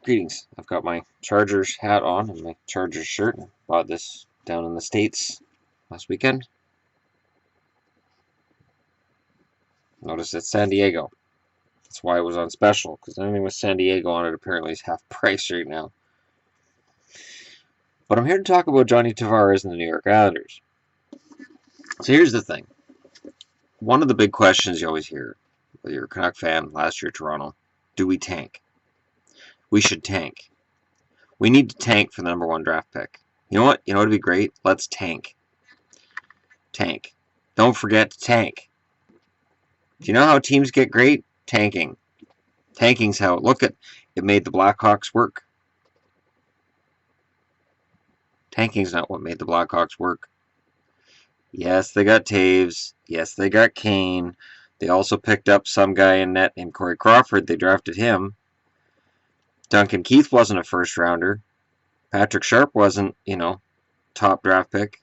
Greetings. I've got my Chargers hat on and my Chargers shirt. I bought this down in the States last weekend. Notice it's San Diego. That's why it was on special, because anything with San Diego on it apparently is half price right now. But I'm here to talk about Johnny Tavares and the New York Islanders. So here's the thing. One of the big questions you always hear, whether you're a Canuck fan, last year Toronto, do we tank? We should tank. We need to tank for the number 1 draft pick. You know what? You know what would be great? Let's tank. Tank. Don't forget to tank. Do you know how teams get great? Tanking. Tanking's how it made the Blackhawks work. Tanking's not what made the Blackhawks work. Yes, they got Taves. Yes, they got Kane. They also picked up some guy in net named Corey Crawford. They drafted him. Duncan Keith wasn't a first rounder. Patrick Sharp wasn't, top draft pick.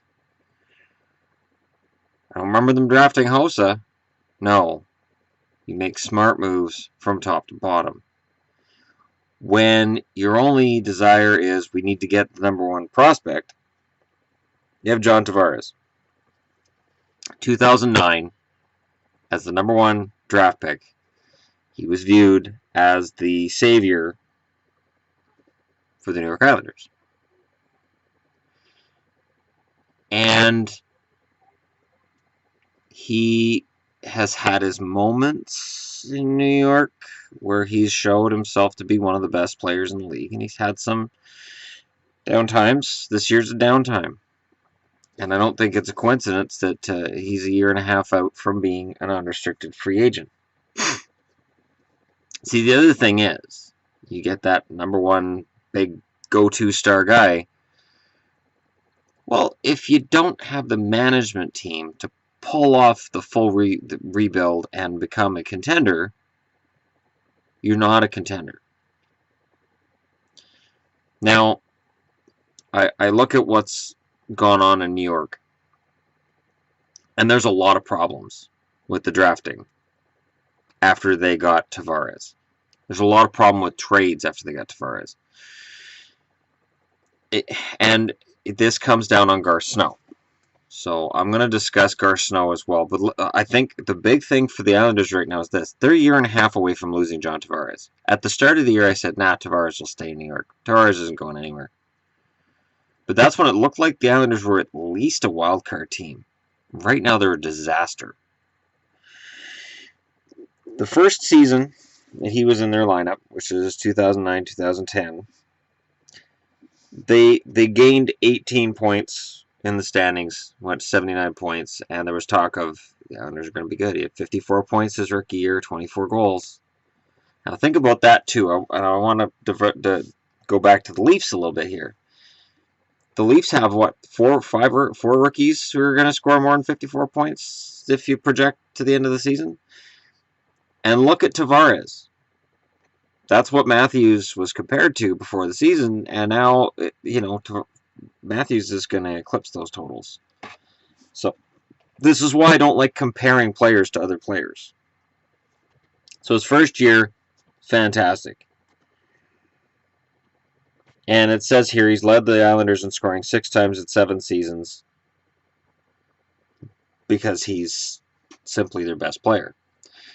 I don't remember them drafting Hossa. No. You make smart moves from top to bottom. When your only desire is we need to get the number 1 prospect, you have John Tavares. 2009, as the number 1 draft pick, he was viewed as the savior for the New York Islanders. And he has had his moments in New York where he's showed himself to be one of the best players in the league, and he's had some downtimes. This year's a downtime. And I don't think it's a coincidence that he's a year and a half out from being an unrestricted free agent. See, the other thing is, you get that number 1 big go-to star guy. Well, if you don't have the management team to pull off the full rebuild and become a contender, you're not a contender. Now, I look at what's gone on in New York, and there's a lot of problems with the drafting after they got Tavares. There's a lot of problem with trades after they got Tavares. And this comes down on Garth Snow. So I'm going to discuss Garth Snow as well. But I think the big thing for the Islanders right now is this. They're a year and a half away from losing John Tavares. At the start of the year, I said, Tavares will stay in New York. Tavares isn't going anywhere. But that's when it looked like the Islanders were at least a wild card team. Right now, they're a disaster. The first season that he was in their lineup, which is 2009-2010, they gained 18 points in the standings, went to 79 points, and there was talk of the Islanders are going to be good. He had 54 points his rookie year, 24 goals. Now think about that too. I want to go back to the Leafs a little bit here. The Leafs have four rookies who are going to score more than 54 points if you project to the end of the season. And look at Tavares. That's what Matthews was compared to before the season, and now, Matthews is going to eclipse those totals. So, this is why I don't like comparing players to other players. So, his first year, fantastic. And it says here he's led the Islanders in scoring 6 times in 7 seasons because he's simply their best player.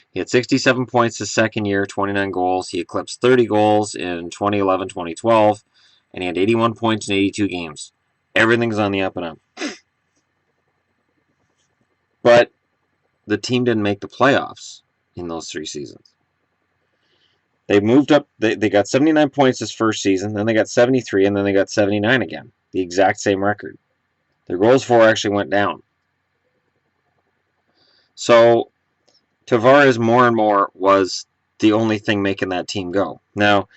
He had 67 points his second year, 29 goals. He eclipsed 30 goals in 2011-2012, and he had 81 points in 82 games. Everything's on the up and up. But the team didn't make the playoffs in those 3 seasons. They moved up. They got 79 points this first season, then they got 73, and then they got 79 again. The exact same record. Their goals for actually went down. So Tavares more and more was the only thing making that team go. Now,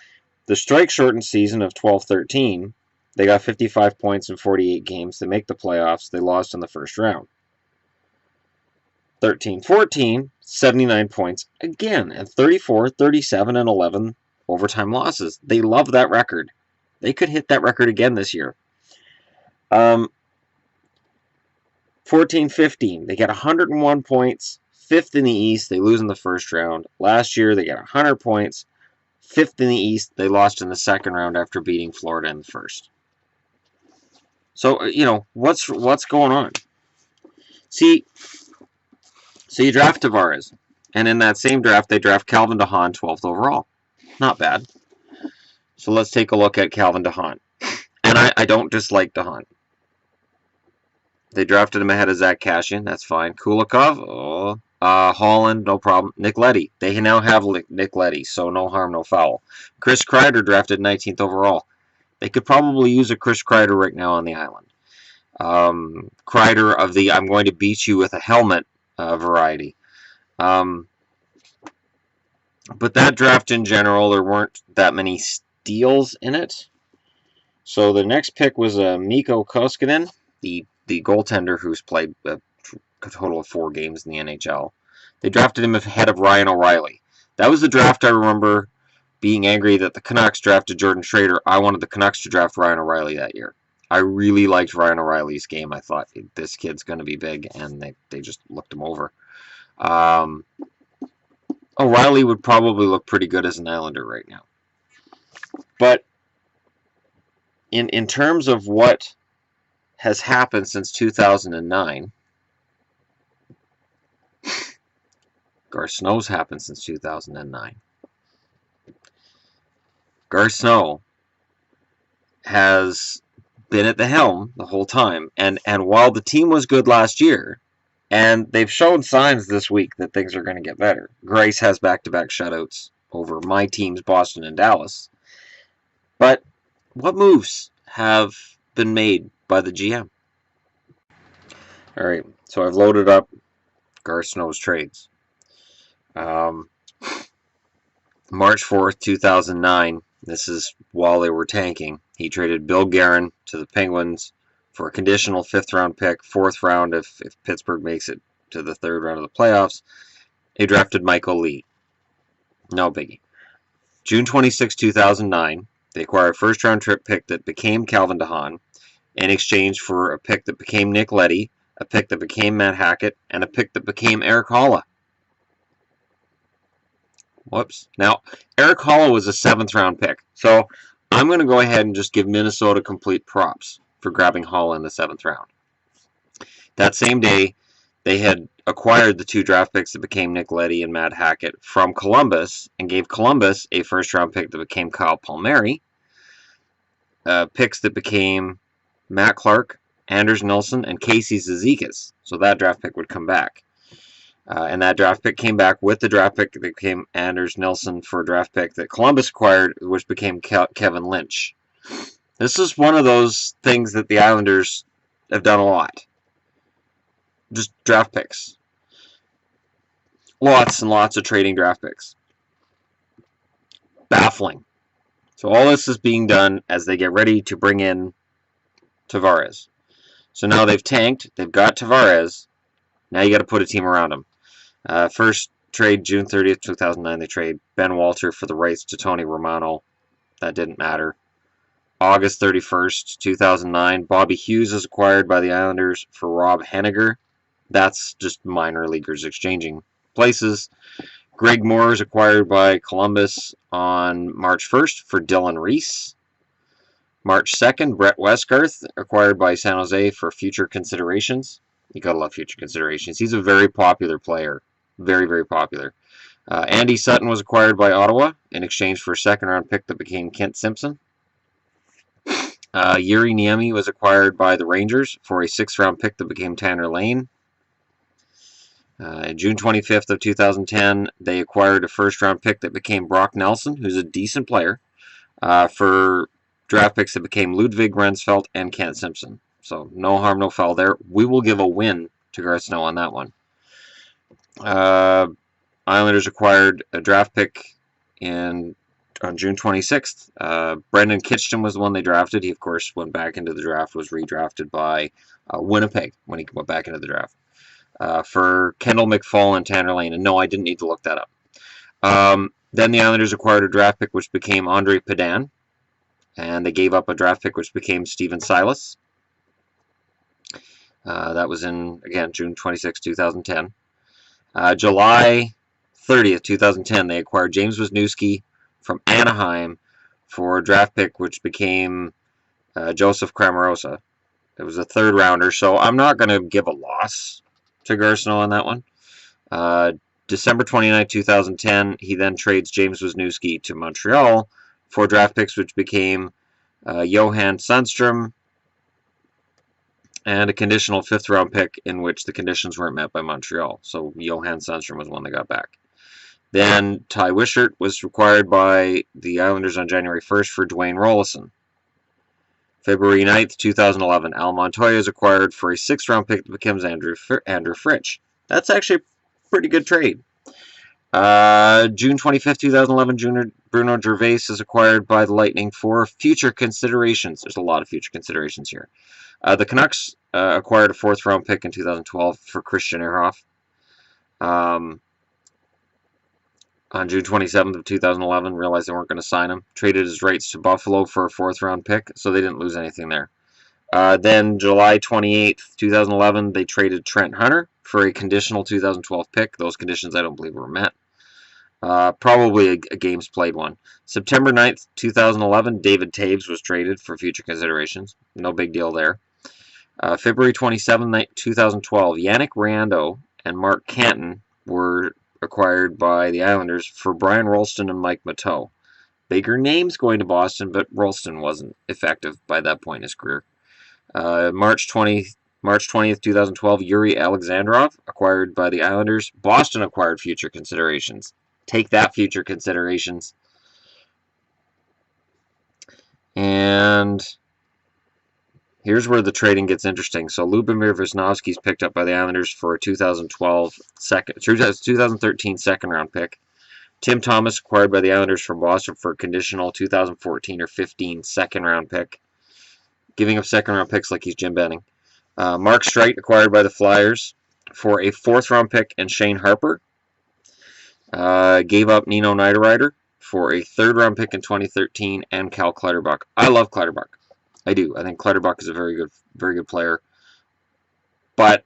the strike-shortened season of 12-13, they got 55 points in 48 games. They make the playoffs. They lost in the first round. 13-14, 79 points again, and 34, 37, and 11 overtime losses. They love that record. They could hit that record again this year. 14-15, they get 101 points, 5th in the East. They lose in the first round. Last year, they got 100 points, 5th in the East. They lost in the second round after beating Florida in the first. So, what's going on? See, so you draft Tavares, and in that same draft, they draft Calvin DeHaan 12th overall. Not bad. So let's take a look at Calvin DeHaan. And I don't dislike DeHaan. They drafted him ahead of Zach Kassian. That's fine. Kulikov, Holland, no problem. Nick Leddy. They now have Nick Leddy, so no harm, no foul. Chris Kreider drafted 19th overall. They could probably use a Chris Kreider right now on the island. Kreider of the I'm going to beat you with a helmet variety. But that draft in general, there weren't that many steals in it. So the next pick was Mikko Koskinen, the goaltender who's played a total of 4 games in the NHL. They drafted him ahead of Ryan O'Reilly. That was the draft I remember being angry that the Canucks drafted Jordan Schrader. I wanted the Canucks to draft Ryan O'Reilly that year. I really liked Ryan O'Reilly's game. I thought, this kid's going to be big, and they just looked him over. O'Reilly would probably look pretty good as an Islander right now. But in terms of what has happened since 2009, Garth Snow's happened since 2009. Garth Snow has been at the helm the whole time, and while the team was good last year, and they've shown signs this week that things are going to get better. Grace has back-to-back shutouts over my teams, Boston and Dallas. But what moves have been made by the GM? All right, so I've loaded up Garth Snow's trades. March 4th, 2009, this is while they were tanking. He traded Bill Guerin to the Penguins for a conditional 5th-round pick, 4th round if Pittsburgh makes it to the 3rd round of the playoffs. He drafted Michael Lee. No biggie. June 26, 2009, they acquired a 1st-round pick that became Calvin DeHaan in exchange for a pick that became Nick Leddy, a pick that became Matt Hackett, and a pick that became Eric Holla. Whoops. Now, Eric Holla was a 7th-round pick, so I'm going to go ahead and just give Minnesota complete props for grabbing Holla in the 7th round. That same day, they had acquired the 2 draft picks that became Nick Leddy and Matt Hackett from Columbus and gave Columbus a 1st-round pick that became Kyle Palmieri, picks that became Matt Clark, Anders Nilsson, and Casey Zizekas. So that draft pick would come back. And that draft pick came back with the draft pick that became Anders Nilsson for a draft pick that Columbus acquired, which became Kevin Lynch. This is one of those things that the Islanders have done a lot. Just draft picks. Lots and lots of trading draft picks. Baffling. So all this is being done as they get ready to bring in Tavares. So now they've tanked. They've got Tavares. Now you got to put a team around him. First trade, June 30th, 2009, they trade Ben Walter for the rights to Tony Romano. That didn't matter. August 31st, 2009, Bobby Hughes is acquired by the Islanders for Rob Henniger. That's just minor leaguers exchanging places. Greg Moore is acquired by Columbus on March 1st for Dylan Reese. March 2nd, Brett Westgarth acquired by San Jose for future considerations. You gotta love future considerations. He's a very popular player. Very, very popular. Andy Sutton was acquired by Ottawa in exchange for a 2nd-round pick that became Kent Simpson. Yuri Niemi was acquired by the Rangers for a 6th-round pick that became Tanner Lane. June 25th of 2010, they acquired a 1st-round pick that became Brock Nelson, who's a decent player, for draft picks that became Ludwig Rensfeldt and Kent Simpson. So no harm, no foul there. We will give a win to Garth Snow on that one. Islanders acquired a draft pick on June 26th. Brendan Kitchen was the one they drafted. He, of course, went back into the draft, was redrafted by Winnipeg when he went back into the draft. For Kendall McFall and Tanner Lane. And no, I didn't need to look that up. Then the Islanders acquired a draft pick which became Andre Padan. And they gave up a draft pick which became Steven Silas. That was in, again, June 26, 2010. July 30th, 2010, they acquired James Wisniewski from Anaheim for a draft pick, which became Joseph Cramarosa. It was a third rounder, so I'm not going to give a loss to Garth Snow on that one. December 29, 2010, he then trades James Wisniewski to Montreal for draft picks, which became Johan Sundstrom and a conditional 5th round pick in which the conditions weren't met by Montreal. So Johan Sundstrom was one they got back. Then Ty Wishart was acquired by the Islanders on January 1st for Dwayne Rollison. February 9th, 2011, Al Montoya is acquired for a 6th round pick that becomes Andrew Fritsch. That's actually a pretty good trade. June 25th, 2011, Bruno Gervais is acquired by the Lightning for future considerations. There's a lot of future considerations here. The Canucks acquired a 4th round pick in 2012 for Christian Ehrhoff. On June 27th of 2011, realized they weren't going to sign him. Traded his rights to Buffalo for a 4th round pick, so they didn't lose anything there. Then July 28th, 2011, they traded Trent Hunter for a conditional 2012 pick. Those conditions I don't believe were met. Probably a games played one. September 9th, 2011, David Taves was traded for future considerations. No big deal there. February 27th, 2012, Yannick Rando and Mark Canton were acquired by the Islanders for Brian Rolston and Mike Mateau. Bigger names going to Boston, but Rolston wasn't effective by that point in his career. March 20th, 2012, Yuri Alexandrov acquired by the Islanders. Boston acquired future considerations. Take that, future considerations. And here's where the trading gets interesting. So Lubomir Visnovsky's picked up by the Islanders for a 2013 second round pick. Tim Thomas acquired by the Islanders from Boston for a conditional 2014 or 15 second round pick. Giving up second round picks like he's Jim Benning. Mark Streit acquired by the Flyers for a 4th round pick and Shane Harper. Gave up Nino Niederreiter for a 3rd round pick in 2013 and Cal Clutterbuck. I love Clutterbuck. I do. I think Clutterbuck is a very good player. But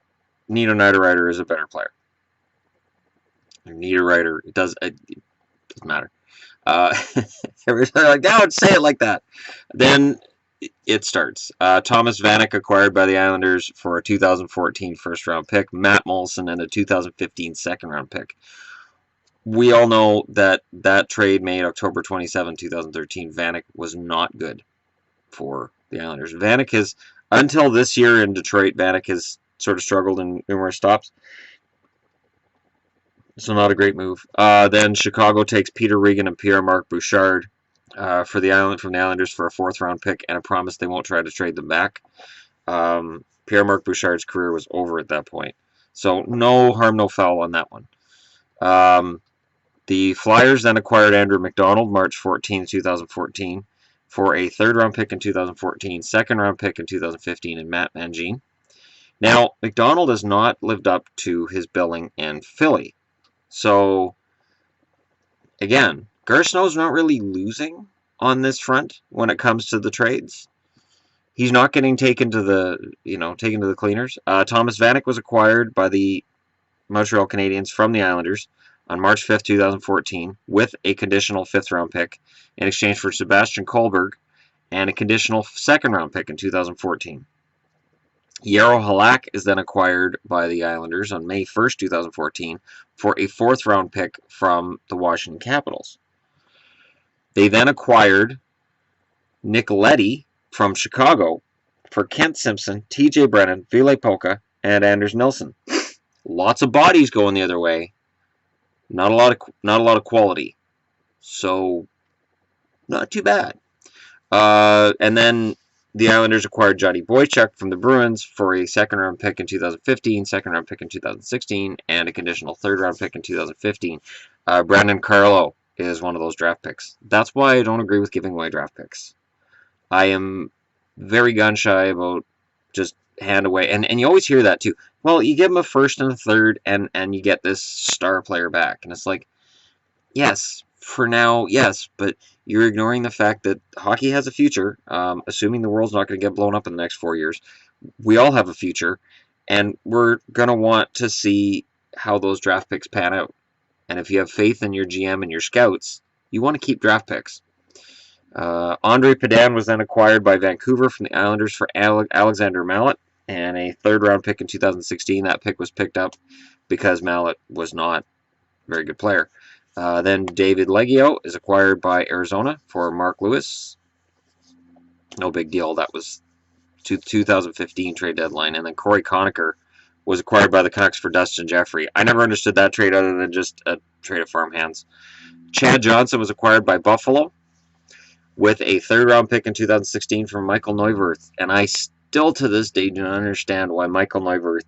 Nino Niederreiter is a better player. Niederreiter, it doesn't matter. Everybody's like, don't say it like that. Then it starts. Thomas Vanek acquired by the Islanders for a 2014 first round pick. Matt Molson and a 2015 second round pick. We all know that trade made October 27, 2013. Vanek was not good for the Islanders. Vanek has, until this year in Detroit, Vanek has sort of struggled in numerous stops. So not a great move. Then Chicago takes Peter Regan and Pierre-Marc Bouchard from the Islanders for a 4th round pick and a promise they won't try to trade them back. Pierre-Marc Bouchard's career was over at that point. So no harm, no foul on that one. The Flyers then acquired Andrew McDonald March 14, 2014 for a 3rd round pick in 2014, 2nd round pick in 2015, and Matt Mangine. Now, McDonald has not lived up to his billing in Philly. So, again, Garth Snow's not really losing on this front when it comes to the trades. He's not getting taken to the cleaners. Thomas Vanek was acquired by the Montreal Canadiens from the Islanders on March 5th, 2014, with a conditional 5th round pick in exchange for Sebastian Kohlberg and a conditional 2nd round pick in 2014. Yarrow Halak is then acquired by the Islanders on May 1st, 2014 for a 4th round pick from the Washington Capitals. They then acquired Nick Leddy from Chicago for Kent Simpson, TJ Brennan, Ville Polka, and Anders Nilsson. Lots of bodies going the other way. Not a lot of quality. So not too bad. And then the Islanders acquired Johnny Boychuk from the Bruins for a 2nd round pick in 2015, 2nd round pick in 2016, and a conditional 3rd round pick in 2015. Brandon Carlo is one of those draft picks. That's why I don't agree with giving away draft picks. I am very gun-shy about just hand away. And you always hear that too. Well, you give them a 1st and a 3rd, and you get this star player back. And it's like, yes, for now, yes, but you're ignoring the fact that hockey has a future, assuming the world's not going to get blown up in the next 4 years. We all have a future, and we're going to want to see how those draft picks pan out. And if you have faith in your GM and your scouts, You want to keep draft picks. Andre Padan was then acquired by Vancouver from the Islanders for Alexander Mallet and a third-round pick in 2016. That pick was picked up because Mallet was not a very good player. Then David Leggio is acquired by Arizona for Mark Lewis. No big deal. That was 2015 trade deadline. And then Corey Conacher was acquired by the Canucks for Dustin Jeffrey. I never understood that trade other than just a trade of farmhands. Chad Johnson was acquired by Buffalo with a third-round pick in 2016 from Michael Neuwirth. And I still to this day do not understand why Michael Neuwirth,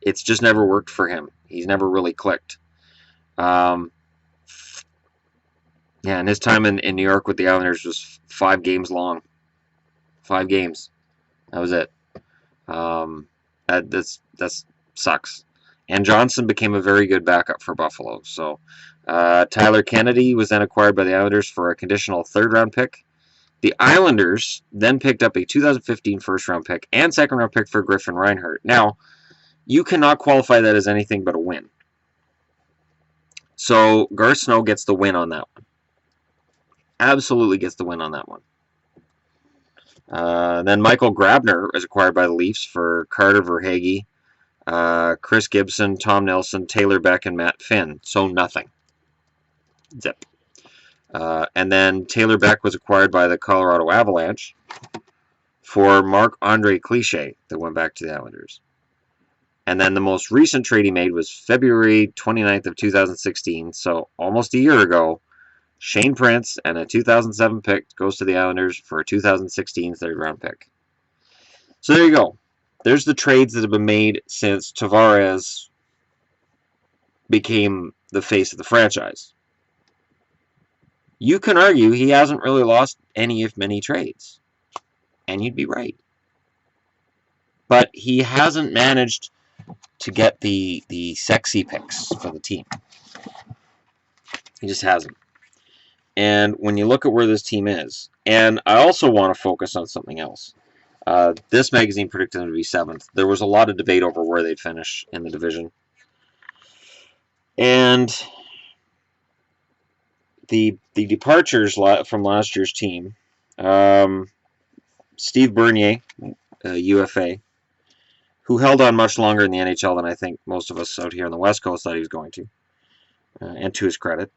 it's just never worked for him. He's never really clicked. Yeah, and his time in New York with the Islanders was 5 games long. 5 games. That was it. That sucks. And Johnson became a very good backup for Buffalo. So Tyler Kennedy was then acquired by the Islanders for a conditional third-round pick. The Islanders then picked up a 2015 first-round pick and second-round pick for Griffin Reinhart. Now, you cannot qualify that as anything but a win. So Garth Snow gets the win on that one. Absolutely gets the win on that one. Then Michael Grabner was acquired by the Leafs for Carter Verhaeghe, Chris Gibson, Tom Nelson, Taylor Beck, and Matt Finn. So nothing. Zip. And then Taylor Beck was acquired by the Colorado Avalanche for Marc-Andre Clichet that went back to the Islanders. And then the most recent trade he made was February 29th of 2016, so almost a year ago. Shane Prince and a 2007 pick goes to the Islanders for a 2016 third-round pick. So there you go. There's the trades that have been made since Tavares became the face of the franchise. You can argue he hasn't really lost any, if many, trades. And you'd be right. But he hasn't managed to get the sexy picks for the team. He just hasn't. And when you look at where this team is, and I also want to focus on something else. This magazine predicted them to be 7th. There was a lot of debate over where they'd finish in the division. And the departures from last year's team, Steve Bernier, UFA, who held on much longer in the NHL than I think most of us out here on the West Coast thought he was going to, and to his credit.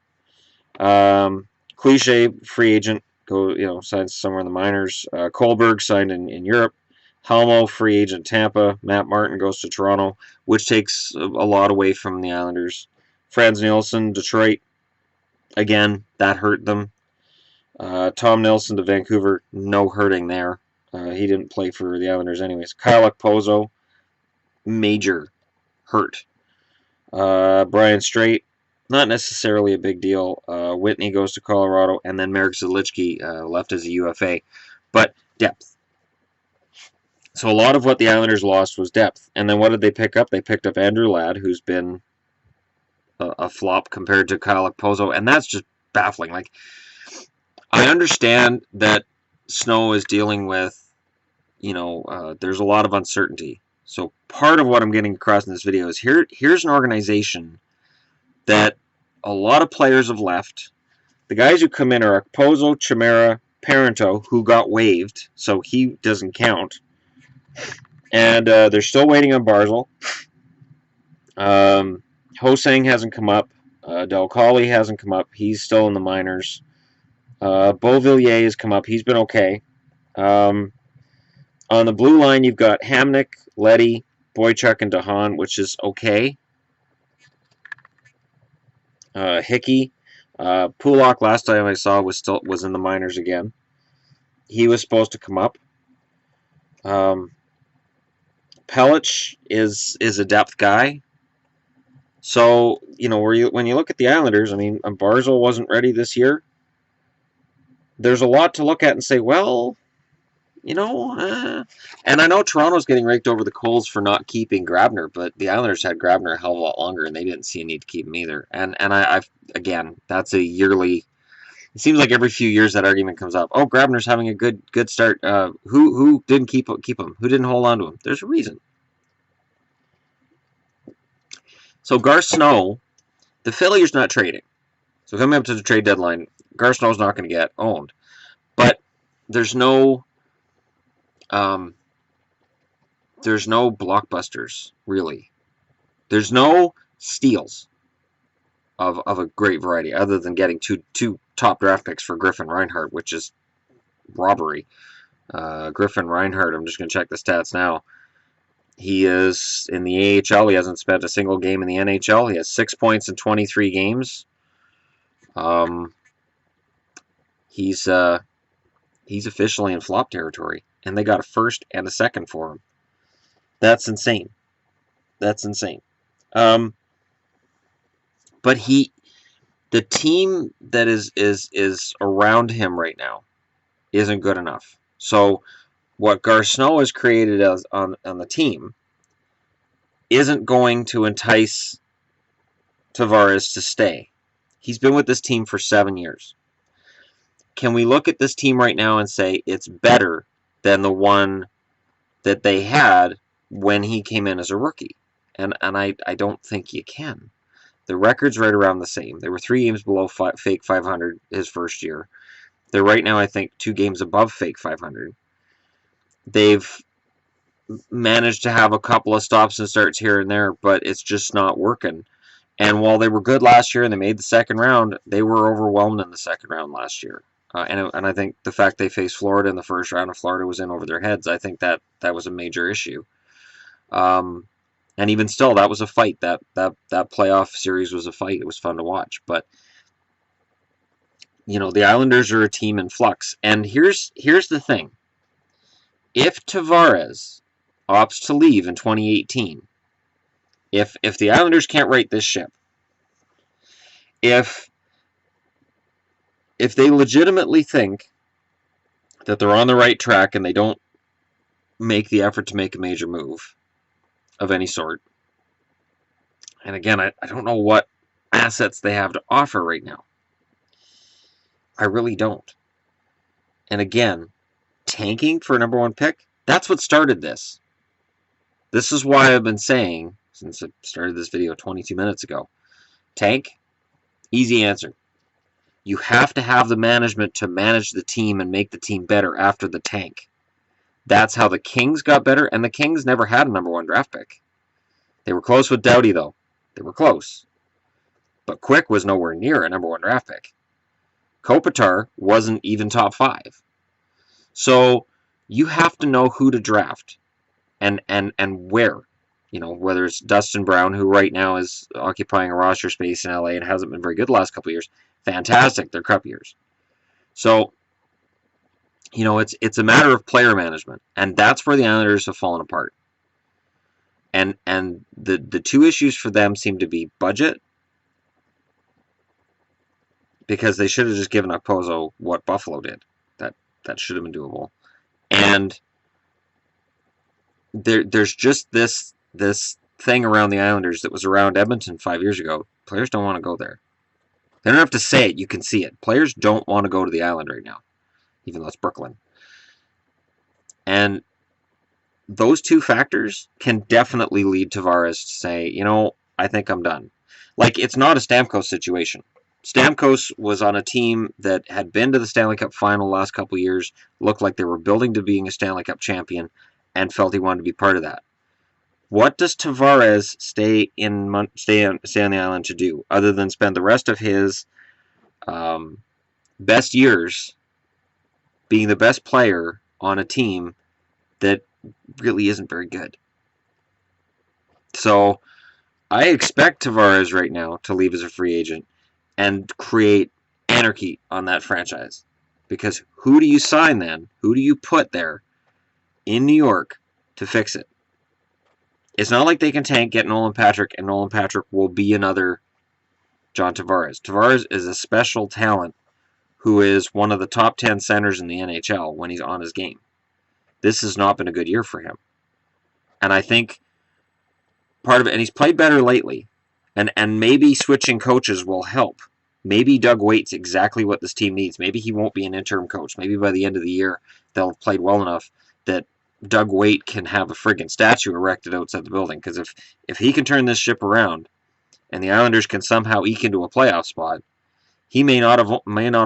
Cliche, free agent, signs somewhere in the minors. Kohlberg signed in Europe. Halmo, free agent, Tampa. Matt Martin goes to Toronto, which takes a lot away from the Islanders. Franz Nielsen, Detroit. Again, that hurt them. Tom Nelson to Vancouver, no hurting there. He didn't play for the Islanders anyways. Kyle Okposo, major hurt. Brian Straight, not necessarily a big deal. Whitney goes to Colorado, and then Marek Zalitsky left as a UFA. But depth. So a lot of what the Islanders lost was depth. And then what did they pick up? They picked up Andrew Ladd, who's been a flop compared to Kyle Okposo, and that's just baffling. Like, I understand that Snow is dealing with, there's a lot of uncertainty. So part of what I'm getting across in this video is here's an organization that a lot of players have left. The guys who come in are Okposo, Chimera, Parento, who got waived, so he doesn't count. And they're still waiting on Barzal. Hosang hasn't come up. Del Colli hasn't come up. He's still in the minors. Beauvillier has come up. He's been okay. On the blue line, you've got Hamnick, Leddy, Boychuk, and DeHaan, which is okay. Hickey. Pulak, last time I saw, was in the minors again. He was supposed to come up. Pelich is a depth guy. So, when you look at the Islanders, I mean, Barzal wasn't ready this year. There's a lot to look at and say, well, and I know Toronto's getting raked over the coals for not keeping Grabner, but the Islanders had Grabner a hell of a lot longer, and they didn't see a need to keep him either. And again, that's a yearly. It seems like every few years that argument comes up. Oh, Grabner's having a good start. Who didn't keep him? Who didn't hold on to him? There's a reason. So Garth Snow, the Phillies not trading. So coming up to the trade deadline, Garth Snow's not going to get owned. But there's no blockbusters, really. There's no steals of a great variety, other than getting two top draft picks for Griffin Reinhart, which is robbery. Griffin Reinhart, I'm just going to check the stats now. He is in the AHL. He hasn't spent a single game in the NHL. He has 6 points in 23 games. He's officially in flop territory, and they got a first and a second for him. That's insane. That's insane. But the team that is around him right now isn't good enough. So what Garth Snow has created as on the team isn't going to entice Tavares to stay. He's been with this team for 7 years. Can we look at this team right now and say it's better than the one that they had when he came in as a rookie? And I don't think you can. The record's right around the same. They were 3 games below fake 500 his first year. They're right now, I think, 2 games above fake 500. They've managed to have a couple of stops and starts here and there, but it's just not working. And while they were good last year and they made the second round, they were overwhelmed in the second round last year. And I think the fact they faced Florida in the first round, and Florida was in over their heads, I think that was a major issue. And even still, that was a fight. That playoff series was a fight. It was fun to watch. But the Islanders are a team in flux. And here's the thing: if Tavares opts to leave in 2018, if the Islanders can't right this ship, if they legitimately think that they're on the right track and they don't make the effort to make a major move of any sort, and again, I don't know what assets they have to offer right now. I really don't. And again, tanking for a number 1 pick, that's what started this. This is why I've been saying, since I started this video 22 minutes ago, tank, easy answer. You have to have the management to manage the team and make the team better after the tank. That's how the Kings got better, and the Kings never had a number 1 draft pick. They were close with Doughty, though. They were close. But Quick was nowhere near a number 1 draft pick. Kopitar wasn't even top 5. So you have to know who to draft and where. Whether it's Dustin Brown, who right now is occupying a roster space in LA and hasn't been very good the last couple of years. Fantastic, they're cup years. So, it's a matter of player management, and that's where the Islanders have fallen apart. And the 2 issues for them seem to be budget, because they should have just given Okposo what Buffalo did. That should have been doable. And there's just this thing around the Islanders that was around Edmonton 5 years ago. Players don't want to go there. They don't have to say it. You can see it. Players don't want to go to the Island right now, even though it's Brooklyn. And those 2 factors can definitely lead Tavares to say, I think I'm done. Like, it's not a Stamkos situation. Stamkos was on a team that had been to the Stanley Cup final the last couple of years, looked like they were building to being a Stanley Cup champion, and felt he wanted to be part of that. What does Tavares stay on the island to do, other than spend the rest of his best years being the best player on a team that really isn't very good? So I expect Tavares right now to leave as a free agent and create anarchy on that franchise. Because who do you sign then? Who do you put there in New York to fix it? It's not like they can tank, get Nolan Patrick, and Nolan Patrick will be another John Tavares. Tavares is a special talent who is one of the top 10 centers in the NHL when he's on his game. This has not been a good year for him. And I think part of it, and he's played better lately, and maybe switching coaches will help. Maybe Doug Waite's exactly what this team needs. Maybe he won't be an interim coach. Maybe by the end of the year, they'll have played well enough that Doug Waite can have a friggin' statue erected outside the building. Because if he can turn this ship around, and the Islanders can somehow eke into a playoff spot, he may not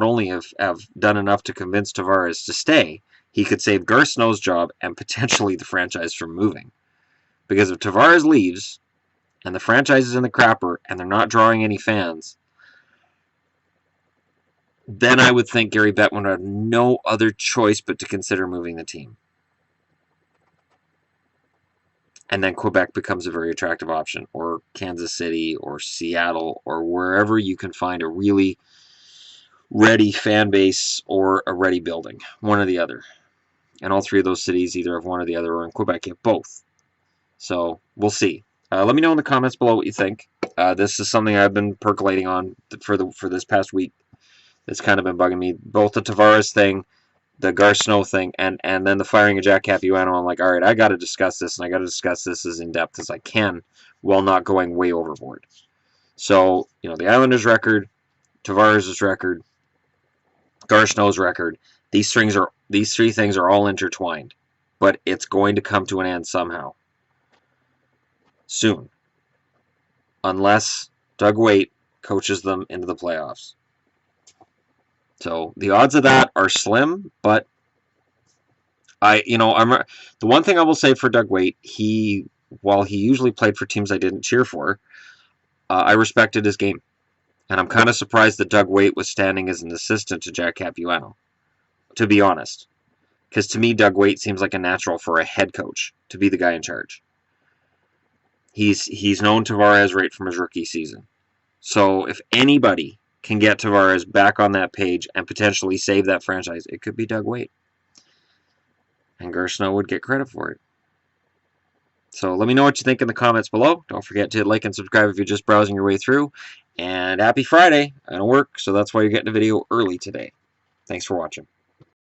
only have done enough to convince Tavares to stay, he could save Garth Snow's job and potentially the franchise from moving. Because if Tavares leaves and the franchise is in the crapper and they're not drawing any fans, then I would think Gary Bettman would have no other choice but to consider moving the team. And then Quebec becomes a very attractive option, or Kansas City, or Seattle, or wherever you can find a really ready fan base or a ready building, one or the other. And all three of those cities either have one or the other, or in Quebec you have both. So we'll see. Let me know in the comments below what you think. This is something I've been percolating on for this past week. It's kind of been bugging me. Both the Tavares thing, the Garth Snow thing, and then the firing of Jack Capuano. I'm like, all right, I got to discuss this, and I got to discuss this as in depth as I can, while not going way overboard. So, you know, the Islanders' record, Tavares' record, Garth Snow's record. These three things are all intertwined, but it's going to come to an end somehow, soon, unless Doug Weight coaches them into the playoffs. So the odds of that are slim, but the one thing I will say for Doug Weight, while he usually played for teams I didn't cheer for, I respected his game. And I'm kind of surprised that Doug Weight was standing as an assistant to Jack Capuano, to be honest. Because to me, Doug Weight seems like a natural for a head coach to be the guy in charge. He's known Tavares right from his rookie season. So if anybody can get Tavares back on that page and potentially save that franchise, it could be Doug Weight. And Garth Snow would get credit for it. So let me know what you think in the comments below. Don't forget to like and subscribe if you're just browsing your way through. And happy Friday. I don't work, so that's why you're getting a video early today. Thanks for watching.